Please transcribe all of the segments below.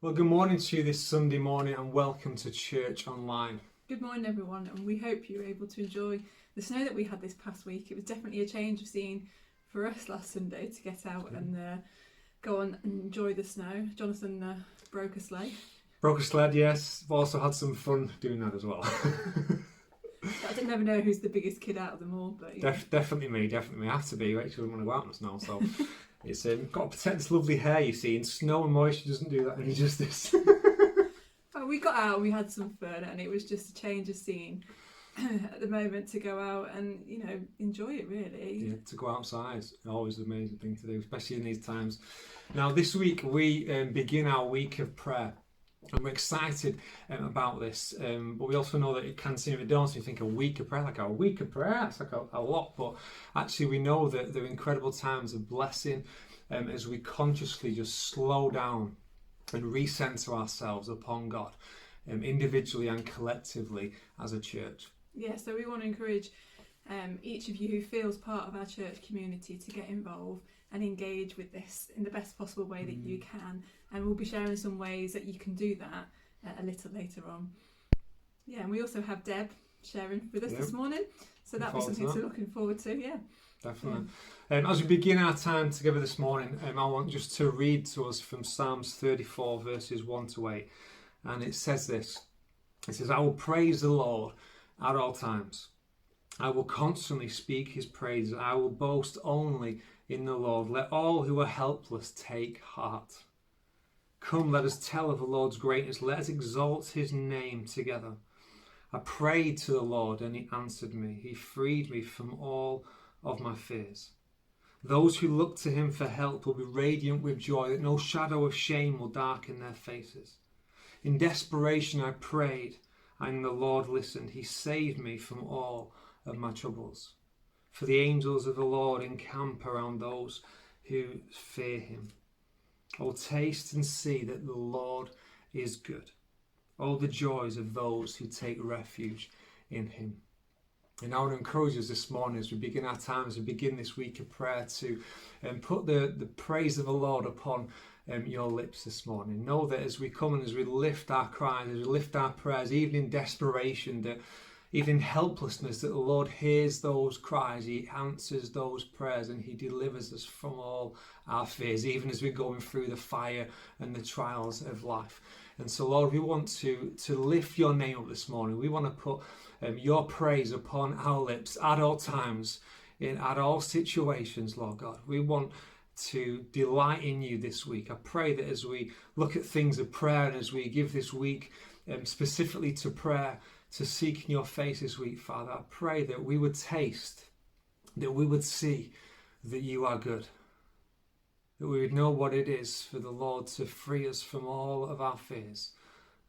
Well, good morning to you this Sunday morning and welcome to Church Online. Good morning everyone, and we hope you were able to enjoy the snow that we had this past week. It was definitely a change of scene for us last Sunday to get out and go on and enjoy the snow. Jonathan broke a sleigh. Broke a sled, yes. I've also had some fun doing that as well. I don't never know who's the biggest kid out of them all, but yeah. Definitely me. I have to be. Rachel doesn't want to go out in the snow, so it's got to protect this lovely hair, you see, and snow and moisture doesn't do that any justice. But we got out and we had some fun, and it was just a change of scene at the moment to go out and, you know, enjoy it really. Yeah, to go outside, always an amazing thing to do, especially in these times. Now, this week we begin our week of prayer. And we're excited about this, but we also know that it can seem a bit daunting. You think a week of prayer, that's like a lot, but actually we know that there are incredible times of blessing as we consciously just slow down and recenter ourselves upon God, individually and collectively as a church. Yeah, so we want to encourage each of you who feels part of our church community to get involved and engage with this in the best possible way that you can, and we'll be sharing some ways that you can do that a little later on. Yeah, and we also have Deb sharing with us this morning, so that'll be something to looking forward to. Yeah, definitely. As we begin our time together this morning, I want just to read to us from Psalms 34 verses 1 to 8, and it says this. It says, "I will praise the Lord at all times. I will constantly speak his praises. I will boast only in the Lord. Let all who are helpless take heart. Come, let us tell of the Lord's greatness. Let us exalt his name together. I prayed to the Lord and he answered me. He freed me from all of my fears. Those who look to him for help will be radiant with joy, that no shadow of shame will darken their faces. In desperation I prayed, and the Lord listened. He saved me from all of my troubles. For the angels of the Lord encamp around those who fear him. Oh, taste and see that the Lord is good. Oh, the joys of those who take refuge in him." And I want to encourage us this morning as we begin our time, as we begin this week of prayer, to put the praise of the Lord upon your lips this morning. Know that as we come and as we lift our cries, as we lift our prayers, even in desperation, that even in helplessness, that the Lord hears those cries, he answers those prayers, and he delivers us from all our fears, even as we're going through the fire and the trials of life. And so, Lord, we want to lift your name up this morning. We want to put your praise upon our lips at all times, at all situations, Lord God. We want to delight in you this week. I pray that as we look at things of prayer and as we give this week specifically to prayer, to seek in your face this week, Father, I pray that we would taste, that we would see that you are good, that we would know what it is for the Lord to free us from all of our fears,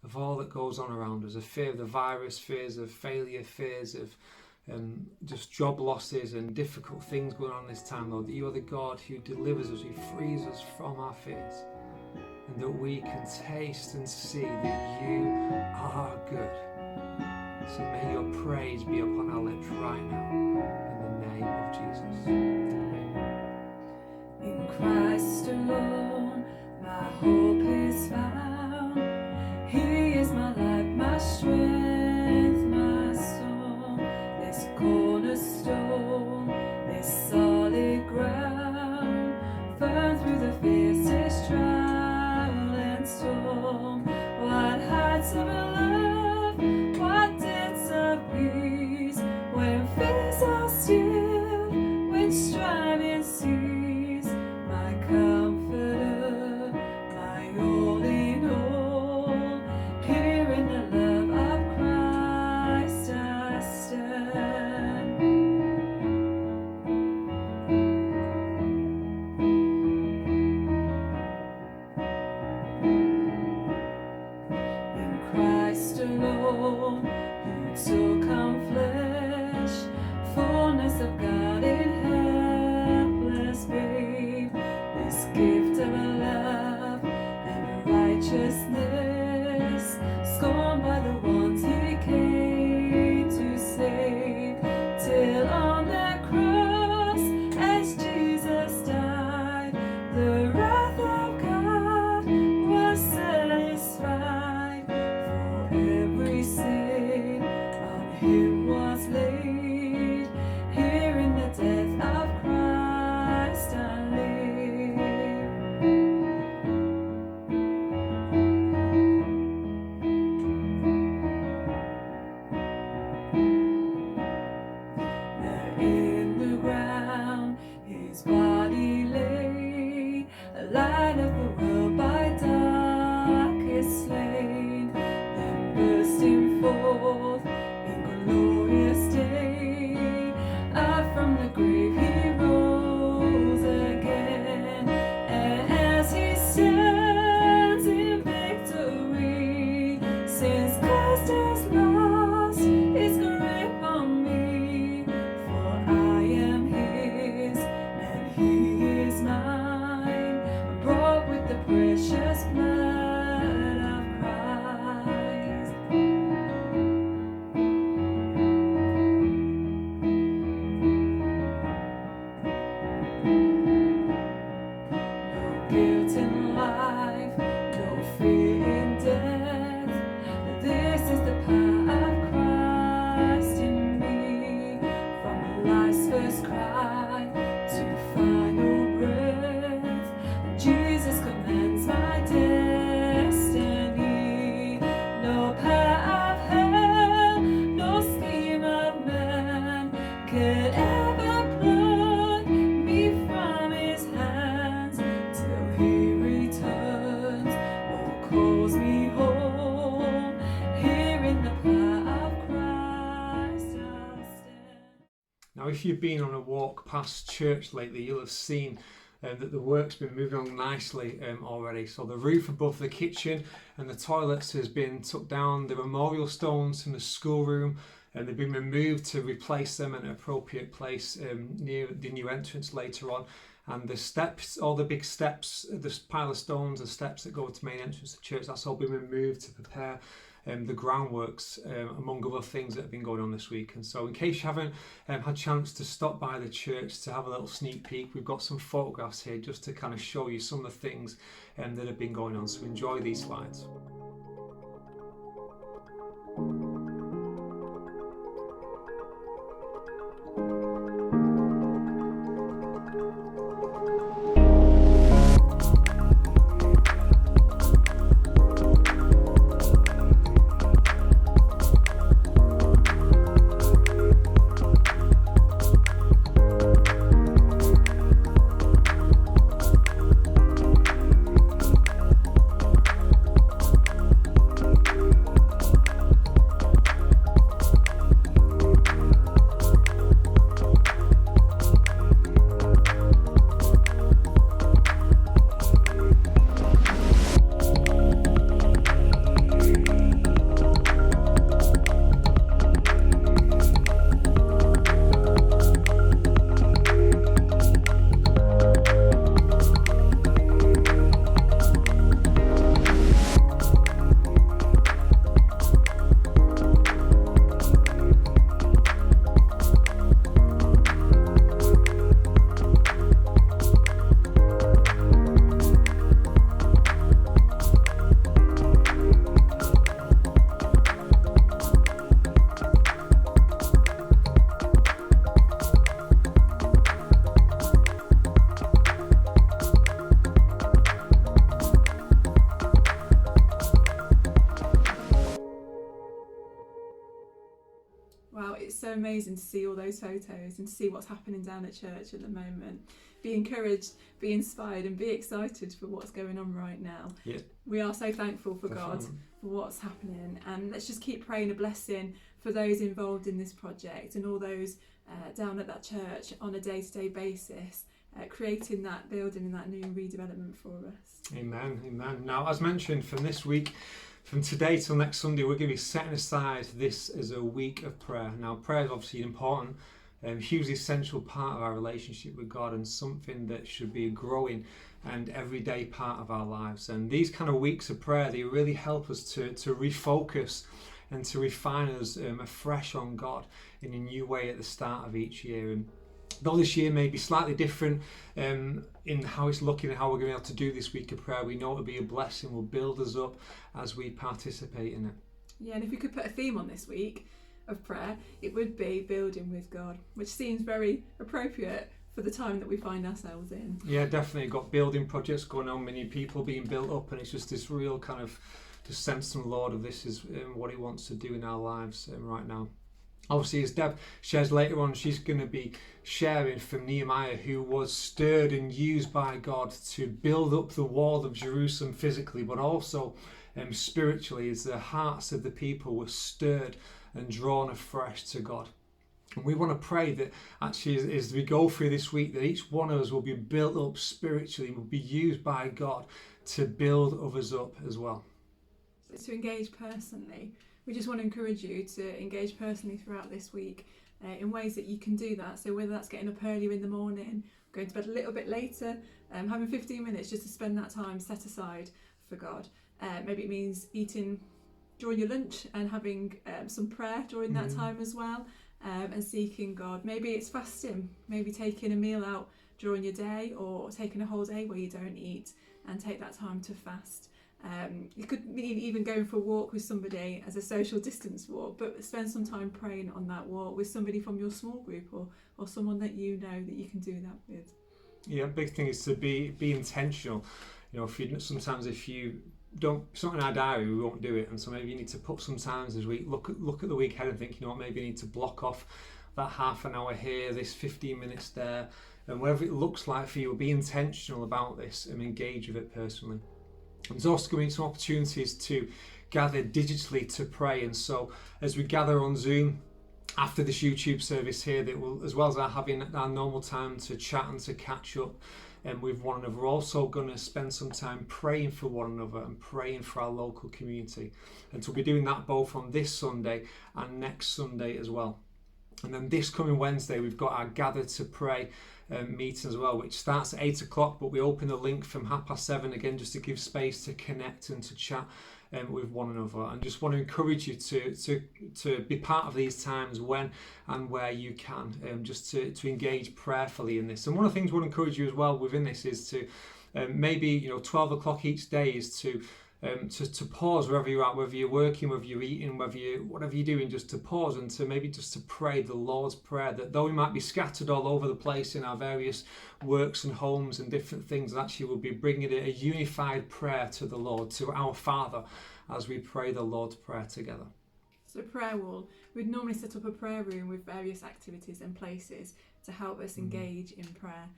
of all that goes on around us, of fear of the virus, fears of failure, fears of just job losses and difficult things going on this time, Lord, that you are the God who delivers us, who frees us from our fears, and that we can taste and see that you are good. So may your praise be upon our lips right now, in the name of Jesus. Amen. In Christ alone, my hope is found. He is my life, my strength, my song. This cornerstone, this solid ground, firm through the fiercest trial and storm. What heights of love, what depths of peace, when fears are still, when striving cease. My comforter, my all in all, here in the love of Christ I stand. In Christ alone, who took on flesh, fullness of God in helpless babe, this gift of love and righteousness, scorned by the ones he came to save, till on the cross, as Jesus died, the wrath of God was set light of the world by darkest slain, then bursting forth in glorious day, up from the grave he rose again, and as he stands in victory, since Christ has lost his grip on me, for I am his and he is mine, brought with the precious blood of Christ. No guilt in life, no fear in death. This is the power of Christ in me, from life's first cry to final breath. Jesus commands my destiny. No power of hell, no scheme of man could ever pluck me from his hands till he returns or calls me home. Here in the power of Christ I'll stand. Now, if you've been on a walk past church lately, you'll have seen that the work's been moving along nicely already. So the roof above the kitchen and the toilets has been took down. The memorial stones from the schoolroom and they've been removed to replace them in an appropriate place near the new entrance later on. And the steps, all the big steps, this pile of stones, the steps that go to the main entrance of the church, that's all been removed to prepare the groundworks, among other things that have been going on this week. And so in case you haven't had a chance to stop by the church to have a little sneak peek, we've got some photographs here just to kind of show you some of the things that have been going on. So enjoy these slides. Wow, it's so amazing to see all those photos and see what's happening down at church at the moment. Be encouraged, be inspired and be excited for what's going on right now. Yeah. We are so thankful for God for what's happening, and let's just keep praying a blessing for those involved in this project and all those down at that church on a day-to-day basis, creating that building and that new redevelopment for us. Amen, amen. Now, as mentioned, from this week, from today till next Sunday, we're going to be setting aside this as a week of prayer. Now, prayer is obviously an important, hugely essential part of our relationship with God, and something that should be a growing and everyday part of our lives. And these kind of weeks of prayer, they really help us to refocus and to refine us afresh on God in a new way at the start of each year. And though this year may be slightly different in how it's looking and how we're going to be able to do this week of prayer, we know it'll be a blessing, will build us up as we participate in it. Yeah, and if we could put a theme on this week of prayer, it would be building with God, which seems very appropriate for the time that we find ourselves in. Yeah, definitely. Got building projects going on, many people being built up, and it's just this real kind of just sense from the Lord of this is what He wants to do in our lives right now. Obviously, as Deb shares later on, she's going to be sharing from Nehemiah, who was stirred and used by God to build up the wall of Jerusalem physically, but also spiritually, as the hearts of the people were stirred and drawn afresh to God. And we want to pray that actually as we go through this week, that each one of us will be built up spiritually, will be used by God to build others up as well. To engage personally, we just want to encourage you to engage personally throughout this week in ways that you can do that. So whether that's getting up earlier in the morning, going to bed a little bit later, having 15 minutes just to spend that time set aside for God. Maybe it means eating during your lunch and having some prayer during that time as well, and seeking God. Maybe it's fasting, maybe taking a meal out during your day, or taking a whole day where you don't eat and take that time to fast. It could mean even going for a walk with somebody as a social distance walk, but spend some time praying on that walk with somebody from your small group, or someone that you know that you can do that with. Yeah, big thing is to be intentional. You know, if you don't, it's not in our diary, we won't do it, and so maybe you need to put some times this week, look at the week ahead and think, you know what, maybe you need to block off that half an hour here, this 15 minutes there, and whatever it looks like for you, be intentional about this and engage with it personally. There's also going to be some opportunities to gather digitally to pray, and so as we gather on Zoom after this YouTube service here, that will, as well as having our normal time to chat and to catch up with one another, we're also going to spend some time praying for one another and praying for our local community, and so we'll be doing that both on this Sunday and next Sunday as well. And then this coming Wednesday, we've got our Gather to Pray meeting as well, which starts at 8 o'clock, but we open the link from 7:30 again, just to give space to connect and to chat with one another. And just want to encourage you to be part of these times when and where you can, just to engage prayerfully in this. And one of the things we want to encourage you as well within this is to maybe 12 o'clock each day is to pause wherever you're at, whether you're working, whether you're eating, whatever you're doing, just to pause and to maybe just to pray the Lord's Prayer, that though we might be scattered all over the place in our various works and homes and different things, actually we'll be bringing a unified prayer to the Lord, to our Father, as we pray the Lord's Prayer together. So prayer wall, we'd normally set up a prayer room with various activities and places to help us engage in prayer.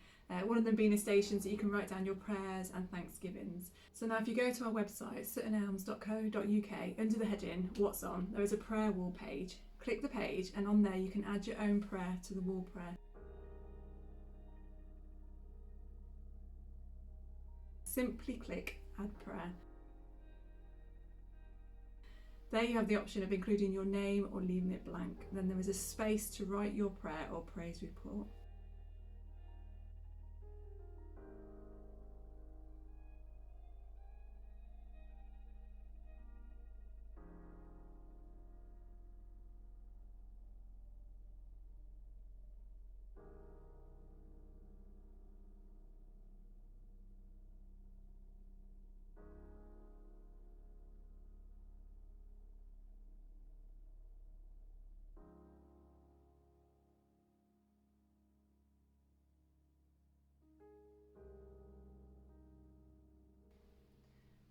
One of them being a station so you can write down your prayers and thanksgivings. So now if you go to our website, suttonelms.co.uk, under the heading What's On, there is a prayer wall page. Click the page, and on there you can add your own prayer to the wall prayer. Simply click Add Prayer. There you have the option of including your name or leaving it blank. Then there is a space to write your prayer or praise report.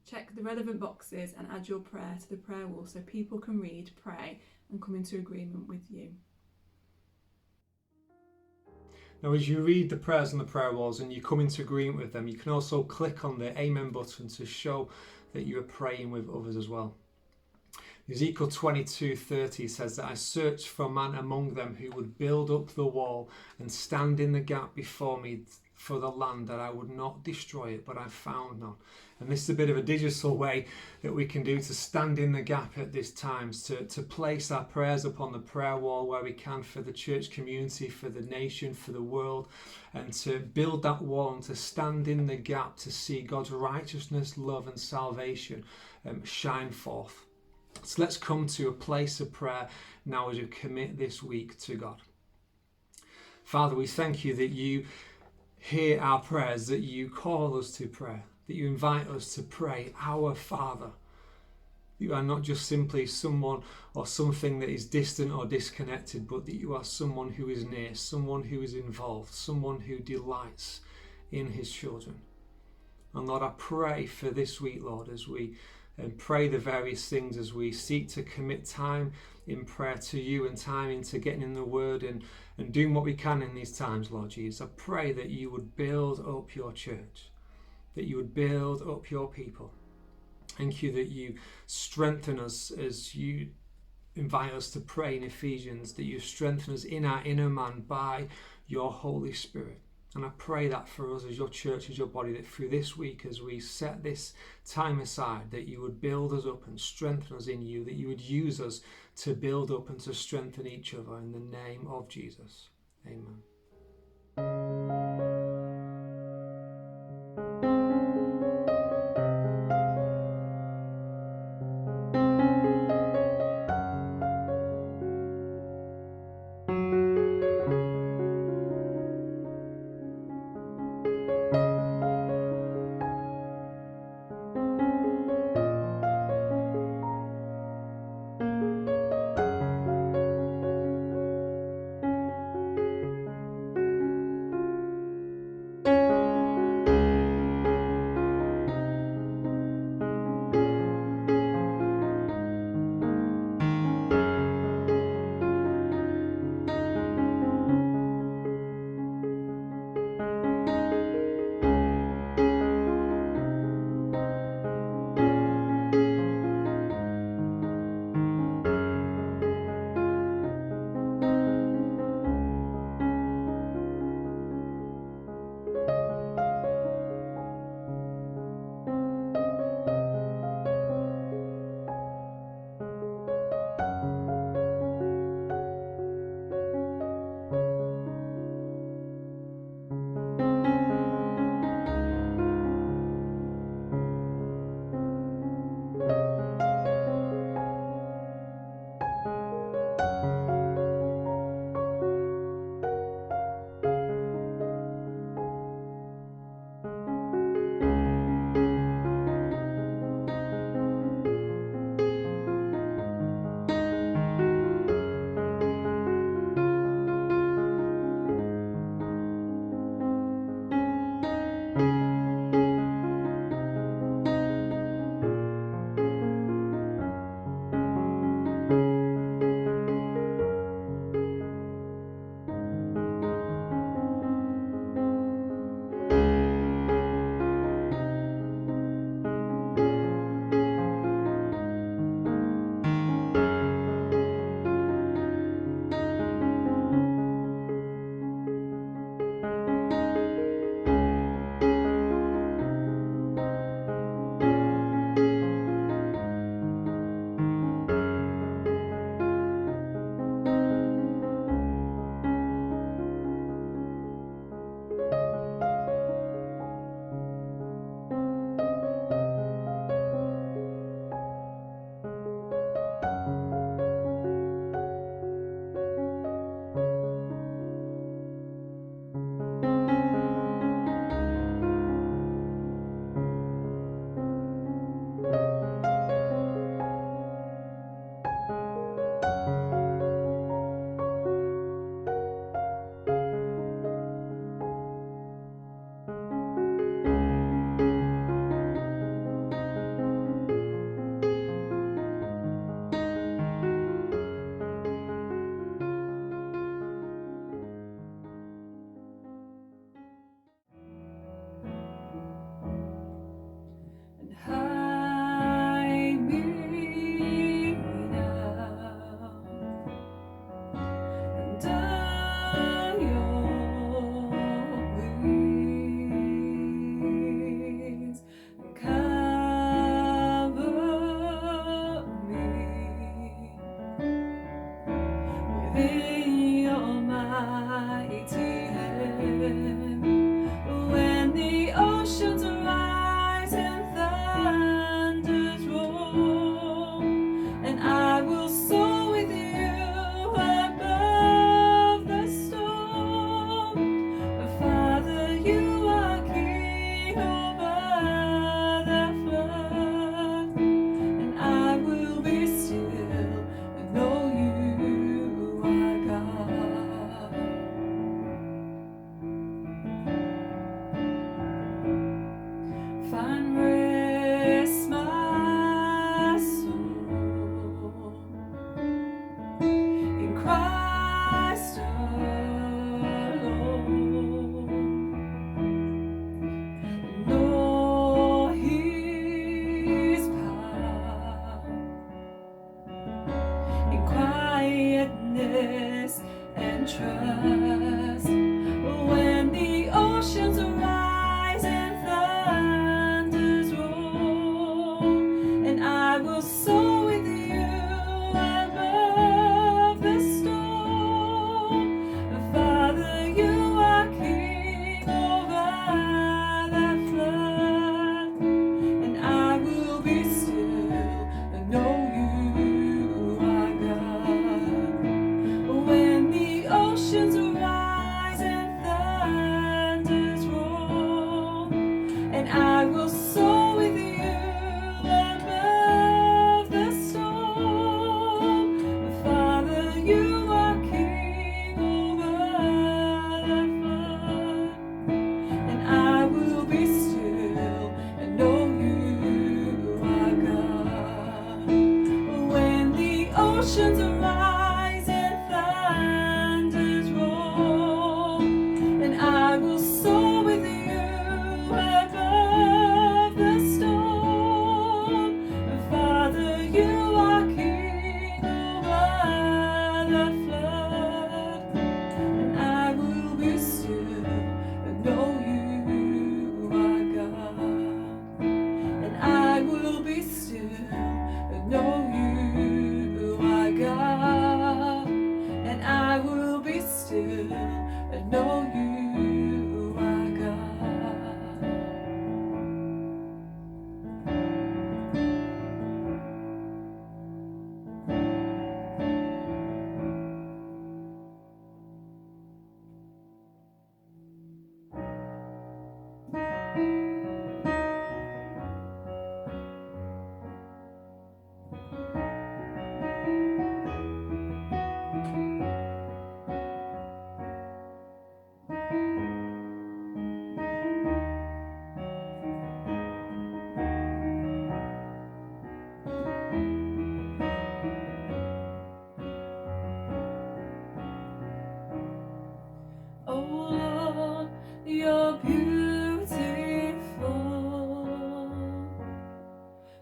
Check the relevant boxes and add your prayer to the prayer wall so people can read, pray and come into agreement with you. Now, as you read the prayers on the prayer walls and you come into agreement with them, you can also click on the Amen button to show that you are praying with others as well. Ezekiel 22:30 says that I searched for a man among them who would build up the wall and stand in the gap before me for the land, that I would not destroy it, but I found none. And this is a bit of a digital way that we can do to stand in the gap at this time, to place our prayers upon the prayer wall where we can for the church community, for the nation, for the world, and to build that wall and to stand in the gap to see God's righteousness, love and salvation shine forth. So let's come to a place of prayer now as we commit this week to God. Father, we thank you that you hear our prayers, that you call us to prayer, that you invite us to pray, Our Father. You are not just simply someone or something that is distant or disconnected, but that you are someone who is near, someone who is involved, someone who delights in his children. And Lord, I pray for this week, Lord, as we pray the various things, as we seek to commit time in prayer to you and time into getting in the Word and doing what we can in these times, Lord Jesus. I pray that you would build up your church, that you would build up your people. Thank you that you strengthen us as you invite us to pray in Ephesians, that you strengthen us in our inner man by your Holy Spirit. And I pray that for us as your church, as your body, that through this week, as we set this time aside, that you would build us up and strengthen us in you, that you would use us to build up and to strengthen each other in the name of Jesus. Amen.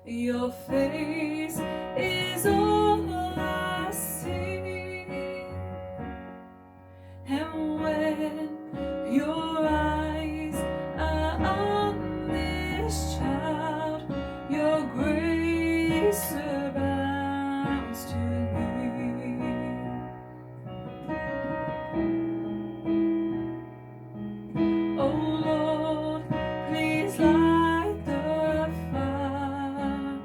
Your face is all I see, and when your eyes are on this child, your grace abounds to me. Oh Lord, please light the fire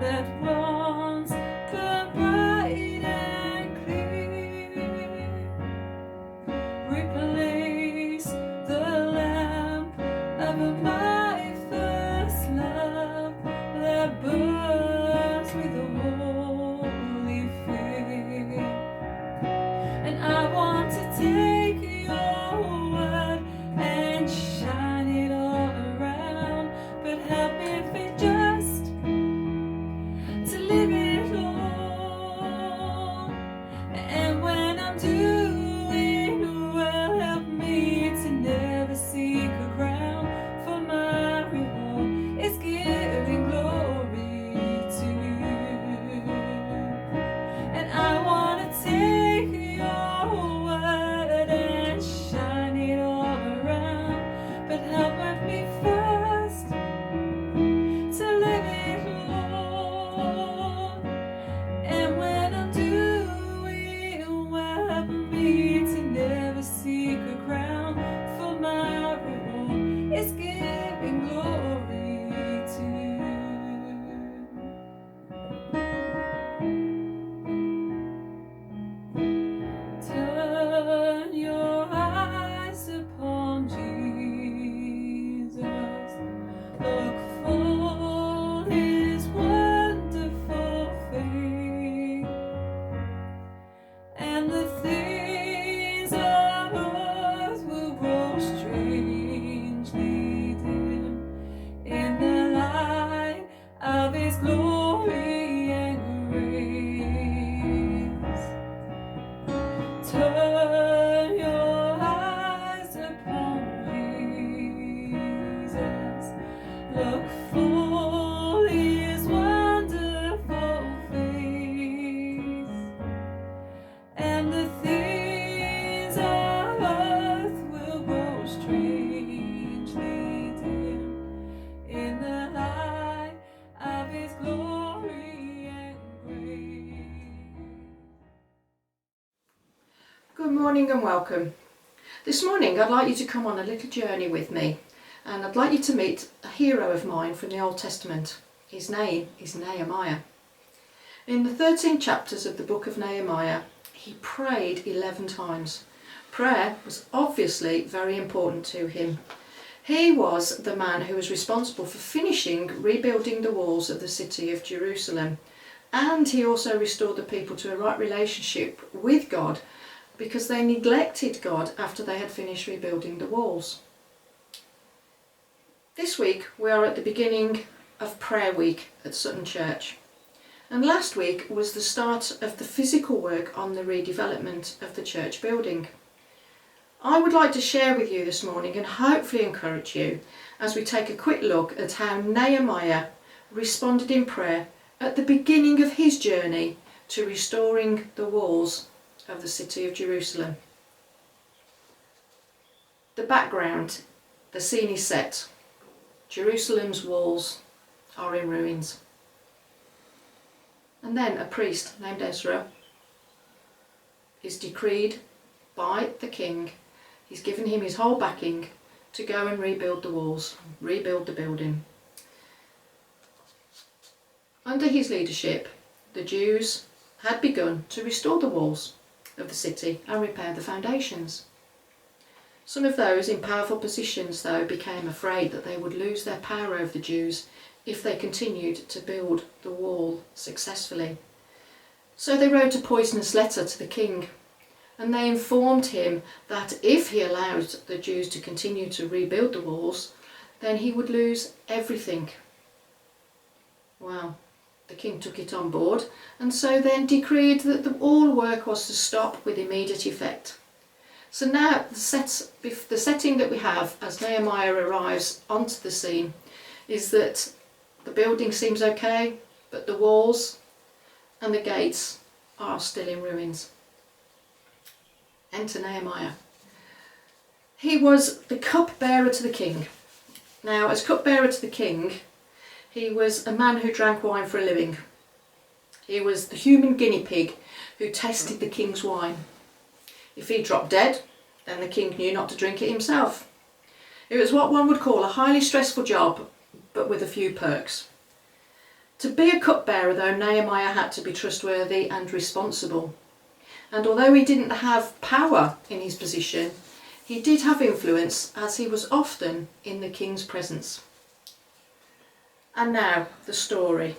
that once burned bright and clear. Replace the lamp of my first love that burns with a holy fear. And I want to take your word and shine it all around, but help me if it just to live it all. And when I'm doing well, help me to never seek a crown, for my reward is giving glory to you. And I want to take your word and shine it all around, but help me first to live it all. And when I'm doing well, help me to never seek a crown, for my reward is giving glory to you. Turn your eyes upon Jesus, look full his wonderful face, and the things of earth will grow strangely dim in the light of his glory and grace. Turn your eyes upon Jesus, look full his wonderful face, and the things of earth will grow strangely dim in the light of his glory and grace. Good morning and welcome. This morning I'd like you to come on a little journey with me, and I'd like you to meet a hero of mine from the Old Testament. His name is Nehemiah. In the 13 chapters of the book of Nehemiah, he prayed 11 times. Prayer was obviously very important to him. He was the man who was responsible for finishing rebuilding the walls of the city of Jerusalem, and he also restored the people to a right relationship with God, because they neglected God after they had finished rebuilding the walls. This week we are at the beginning of Prayer Week at Sutton Church, and last week was the start of the physical work on the redevelopment of the church building. I would like to share with you this morning and hopefully encourage you as we take a quick look at how Nehemiah responded in prayer at the beginning of his journey to restoring the walls of the city of Jerusalem. The background, the scene is set. Jerusalem's walls are in ruins. And then a priest named Ezra is decreed by the king. He's given him his whole backing to go and rebuild the walls, rebuild the building. Under his leadership, the Jews had begun to restore the walls of the city and repair the foundations. Some of those in powerful positions, though, became afraid that they would lose their power over the Jews if they continued to build the wall successfully. So they wrote a poisonous letter to the king, and they informed him that if he allowed the Jews to continue to rebuild the walls, then he would lose everything. Well, the king took it on board, and so then decreed that all work was to stop with immediate effect. So now the setting that we have as Nehemiah arrives onto the scene is that The building seems okay, but the walls and the gates are still in ruins. Enter Nehemiah. He was the cupbearer to the king. Now, as cupbearer to the king, he was a man who drank wine for a living. He was the human guinea pig who tasted the king's wine. If he dropped dead, then the king knew not to drink it himself. It was what one would call a highly stressful job, but with a few perks. To be a cupbearer, though, Nehemiah had to be trustworthy and responsible. And although he didn't have power in his position, he did have influence, as he was often in the king's presence. And now, the story.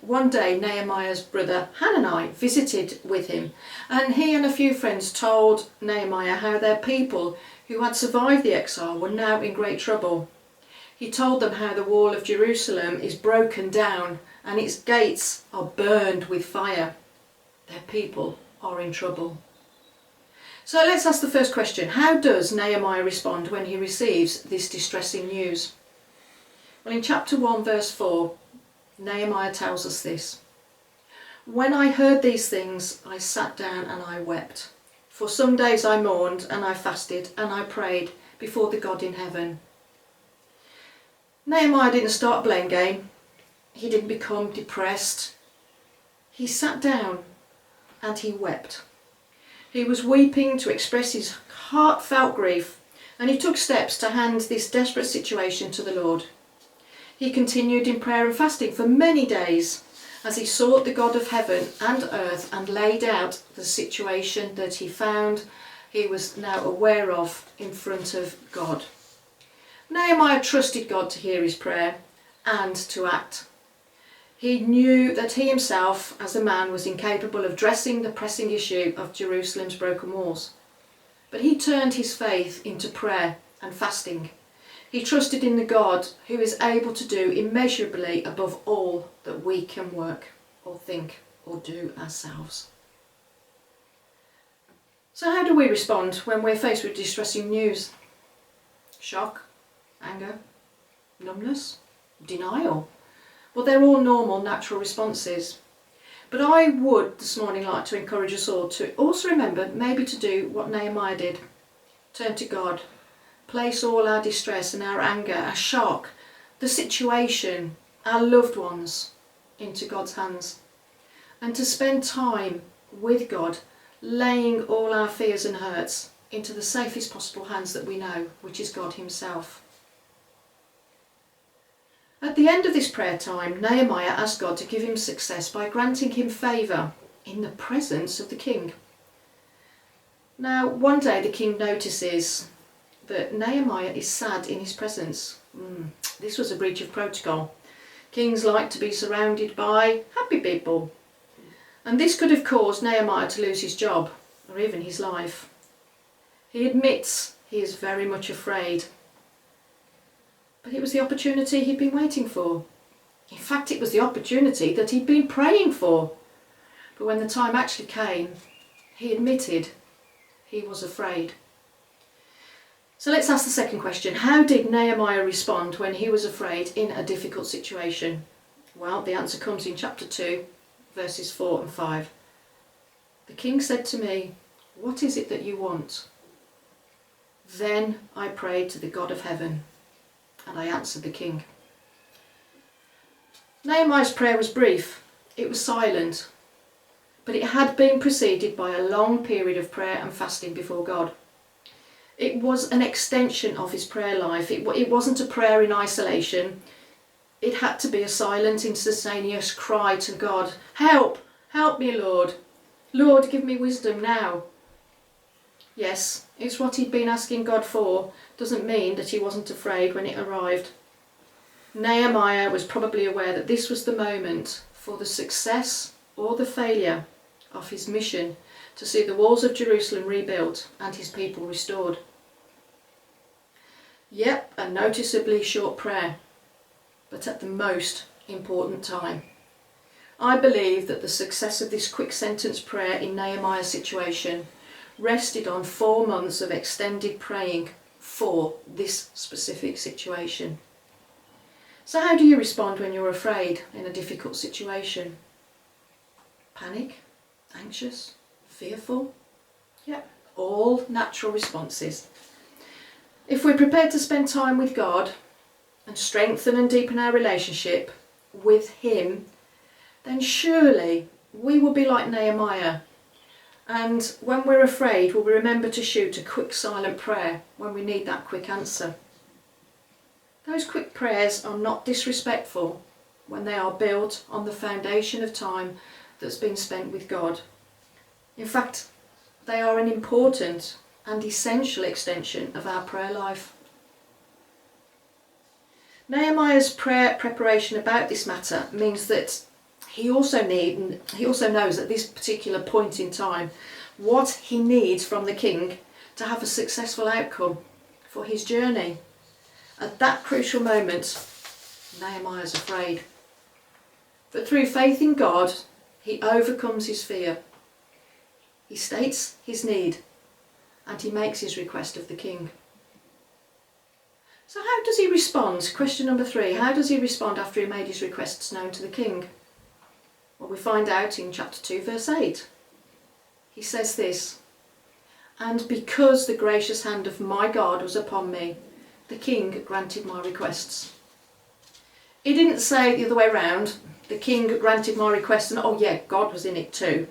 One day, Nehemiah's brother Hanani visited with him, and he and a few friends told Nehemiah how their people who had survived the exile were now in great trouble. He told them how the wall of Jerusalem is broken down and its gates are burned with fire. Their people are in trouble. So let's ask the first question. How does Nehemiah respond when he receives this distressing news? Well, in chapter 1, verse 4, Nehemiah tells us this. When I heard these things, I sat down and I wept. For some days I mourned and I fasted and I prayed before the God in heaven. Nehemiah didn't start a blame game. He didn't become depressed. He sat down and he wept. He was weeping to express his heartfelt grief, and he took steps to hand this desperate situation to the Lord. He continued in prayer and fasting for many days as he sought the God of heaven and earth and laid out the situation that he found he was now aware of in front of God. Nehemiah trusted God to hear his prayer and to act. He knew that he himself, as a man, was incapable of addressing the pressing issue of Jerusalem's broken walls. But he turned his faith into prayer and fasting. He trusted in the God who is able to do immeasurably above all that we can work or think or do ourselves. So how do we respond when we're faced with distressing news? Shock, anger, numbness, denial? Well, they're all normal, natural responses. But I would this morning like to encourage us all to also remember maybe to do what Nehemiah did. Turn to God. Place all our distress and our anger, our shock, the situation, our loved ones into God's hands. And to spend time with God, laying all our fears and hurts into the safest possible hands that we know, which is God himself. At the end of this prayer time, Nehemiah asked God to give him success by granting him favour in the presence of the king. Now, one day the king notices that Nehemiah is sad in his presence. This was a breach of protocol. Kings like to be surrounded by happy people. And this could have caused Nehemiah to lose his job or even his life. He admits he is very much afraid. But it was the opportunity he'd been waiting for. In fact, it was the opportunity that he'd been praying for. But when the time actually came, he admitted he was afraid. So let's ask the second question. How did Nehemiah respond when he was afraid in a difficult situation? Well, the answer comes in chapter 2, verses 4 and 5. The king said to me, "What is it that you want?" Then I prayed to the God of heaven, and I answered the king. Nehemiah's prayer was brief. It was silent. But it had been preceded by a long period of prayer and fasting before God. It was an extension of his prayer life. It wasn't a prayer in isolation. It had to be a silent, instantaneous cry to God. Help! Help me, Lord. Lord, give me wisdom now. Yes, it's what he'd been asking God for. Doesn't mean that he wasn't afraid when it arrived. Nehemiah was probably aware that this was the moment for the success or the failure of his mission to see the walls of Jerusalem rebuilt and his people restored. Yep, a noticeably short prayer, but at the most important time. I believe that the success of this quick sentence prayer in Nehemiah's situation rested on 4 months of extended praying for this specific situation. So how do you respond when you're afraid in a difficult situation? Panic? Anxious? Fearful? Yeah, all natural responses. If we're prepared to spend time with God and strengthen and deepen our relationship with Him, then surely we will be like Nehemiah. And when we're afraid, we'll remember to shoot a quick silent prayer when we need that quick answer. Those quick prayers are not disrespectful when they are built on the foundation of time that's been spent with God. In fact, they are an important and essential extension of our prayer life. Nehemiah's prayer preparation about this matter means that he also knows at this particular point in time what he needs from the king to have a successful outcome for his journey. At that crucial moment, Nehemiah is afraid. But through faith in God, he overcomes his fear. He states his need and he makes his request of the king. So how does he respond? Question number 3. How does he respond after he made his requests known to the king? Well, we find out in chapter 2, verse 8. He says this, "And because the gracious hand of my God was upon me, the king granted my requests." He didn't say the other way around, the king granted my request and oh yeah, God was in it too.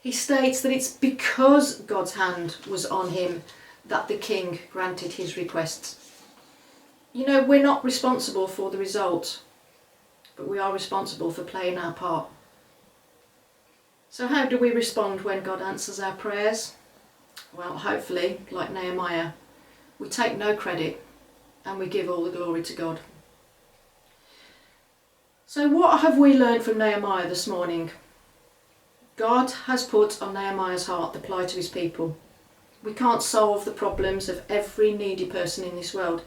He states that it's because God's hand was on him that the king granted his requests. You know, we're not responsible for the result, but we are responsible for playing our part. So how do we respond when God answers our prayers? Well, hopefully, like Nehemiah, we take no credit and we give all the glory to God. So what have we learned from Nehemiah this morning? God has put on Nehemiah's heart the plight of his people. We can't solve the problems of every needy person in this world,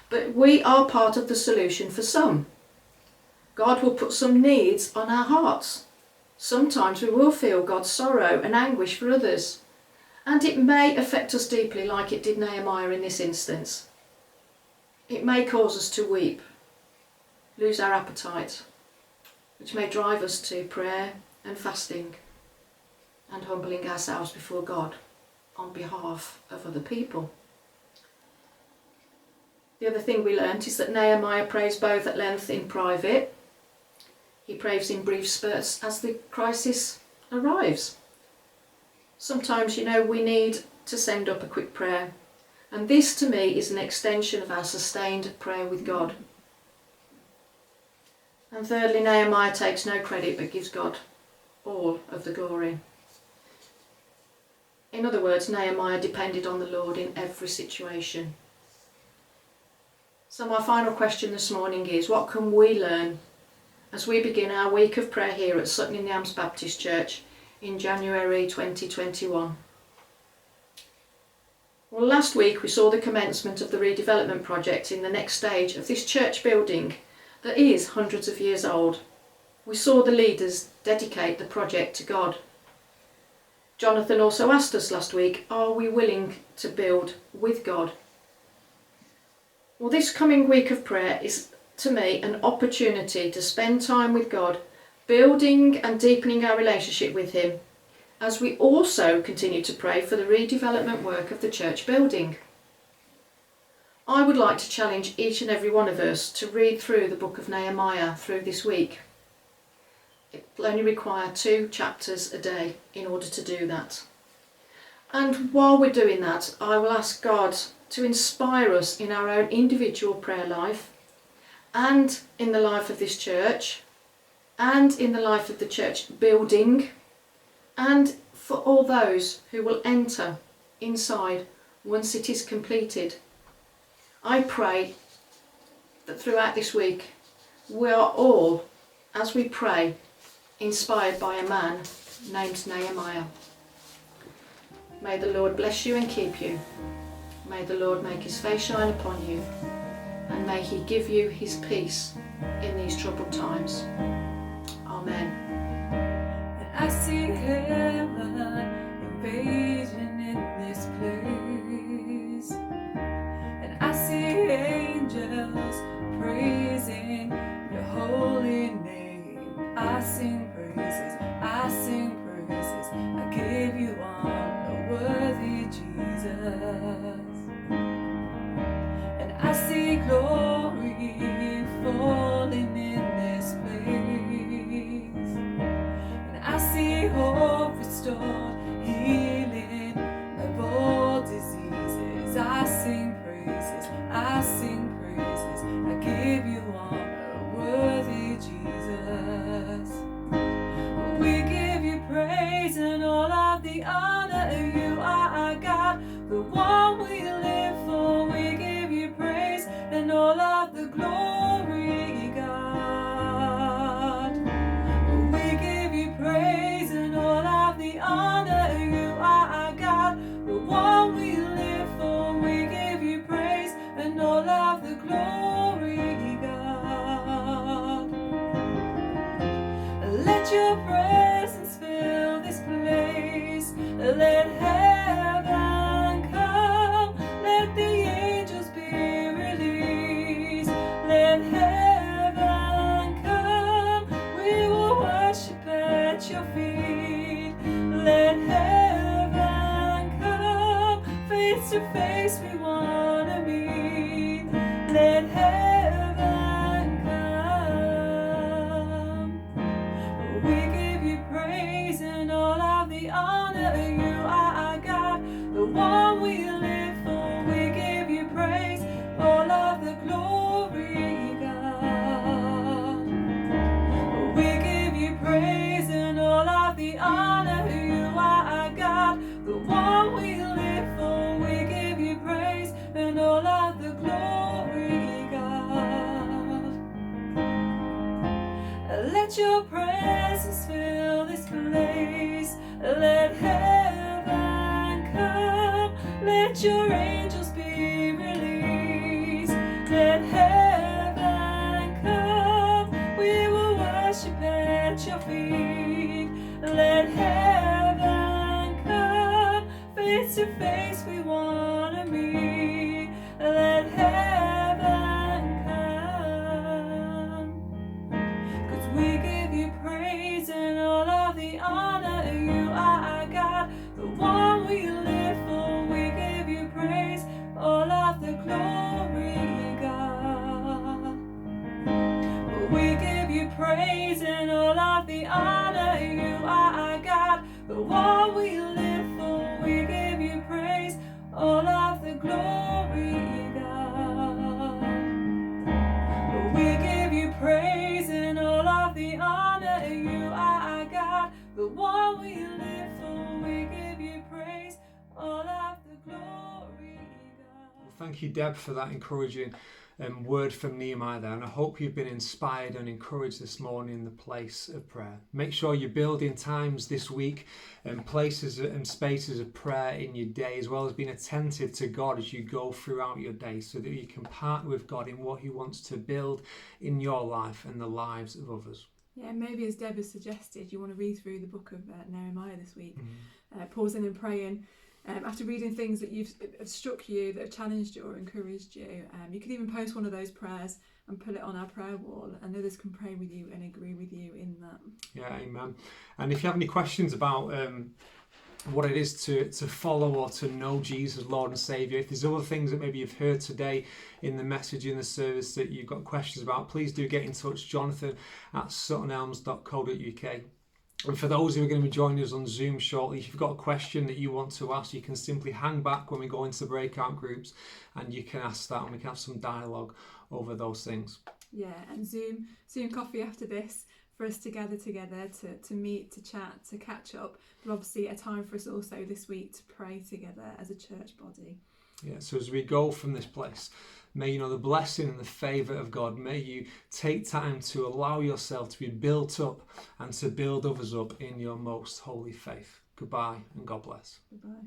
but we are part of the solution for some. God will put some needs on our hearts. Sometimes we will feel God's sorrow and anguish for others, and it may affect us deeply like it did Nehemiah in this instance. It may cause us to weep, lose our appetite, which may drive us to prayer and fasting and humbling ourselves before God on behalf of other people. The other thing we learnt is that Nehemiah prays both at length in private. He prays in brief spurts as the crisis arrives. Sometimes, you know, we need to send up a quick prayer, and this to me is an extension of our sustained prayer with God. And thirdly, Nehemiah takes no credit but gives God all of the glory. In other words, Nehemiah depended on the Lord in every situation. So my final question this morning is, what can we learn as we begin our week of prayer here at Sutton in the Elms Baptist Church in January 2021? Well, last week we saw the commencement of the redevelopment project in the next stage of this church building that is hundreds of years old. We saw the leaders dedicate the project to God. Jonathan also asked us last week, are we willing to build with God? Well, this coming week of prayer is, to me, an opportunity to spend time with God, building and deepening our relationship with Him, as we also continue to pray for the redevelopment work of the church building. I would like to challenge each and every one of us to read through the book of Nehemiah through this week. It will only require 2 chapters a day in order to do that. And while we're doing that, I will ask God to inspire us in our own individual prayer life and in the life of this church and in the life of the church building and for all those who will enter inside once it is completed. I pray that throughout this week we are all, as we pray, inspired by a man named Nehemiah. May the Lord bless you and keep you. May the Lord make His face shine upon you, and may He give you His peace in these troubled times. Amen. I see heaven invasion in this place, and I see angels praising Let your presence fill this place. Let heaven come. Let the angels be released. Let heaven come. We will worship at your feet. Let heaven come. Face to face we want to meet. Let heaven come. We give you praise and all of the honor. You are our God, the one we live for. We give you praise, all of the glory, God. We give you praise and all of the honor. You are our God, the one we live for. We give you praise and all of the glory, God. Let your presence fill this place. Let heaven come. Let your angels be released. Let heaven come. We will worship at your feet. Let heaven come. Face to face we want to meet. Let heaven come. 'Cause we give you praise and all of the honor. You are our God, the one we live for. We give you praise, all of the glory, God. We give you praise and all of the honor. You are our God, the one we live for. We give you praise, all of the glory, God. We give you praise and all of the honor. You are our God, the one we live for. We give you praise, all of the glory, God. Thank you, Deb, for that encouraging word from Nehemiah there, and I hope you've been inspired and encouraged this morning in the place of prayer. Make sure you're building times this week and places and spaces of prayer in your day, as well as being attentive to God as you go throughout your day, so that you can partner with God in what he wants to build in your life and the lives of others. Yeah, maybe as Deb has suggested, you want to read through the book of Nehemiah this week, pausing and praying. After reading things that have struck you, that have challenged you or encouraged you, you could even post one of those prayers and put it on our prayer wall, and others can pray with you and agree with you in that. Yeah, amen. And if you have any questions about what it is to follow or to know Jesus, Lord and Saviour, if there's other things that maybe you've heard today in the message, in the service, that you've got questions about, please do get in touch, jonathan@suttonelms.co.uk. And for those who are going to be joining us on Zoom shortly, if you've got a question that you want to ask, you can simply hang back when we go into the breakout groups and you can ask that, and we can have some dialogue over those things. Yeah, and Zoom coffee after this for us to gather together, to meet, to chat, to catch up, but obviously a time for us also this week to pray together as a church body. Yeah, so as we go from this place, may you know the blessing and the favour of God. May you take time to allow yourself to be built up and to build others up in your most holy faith. Goodbye and God bless. Goodbye.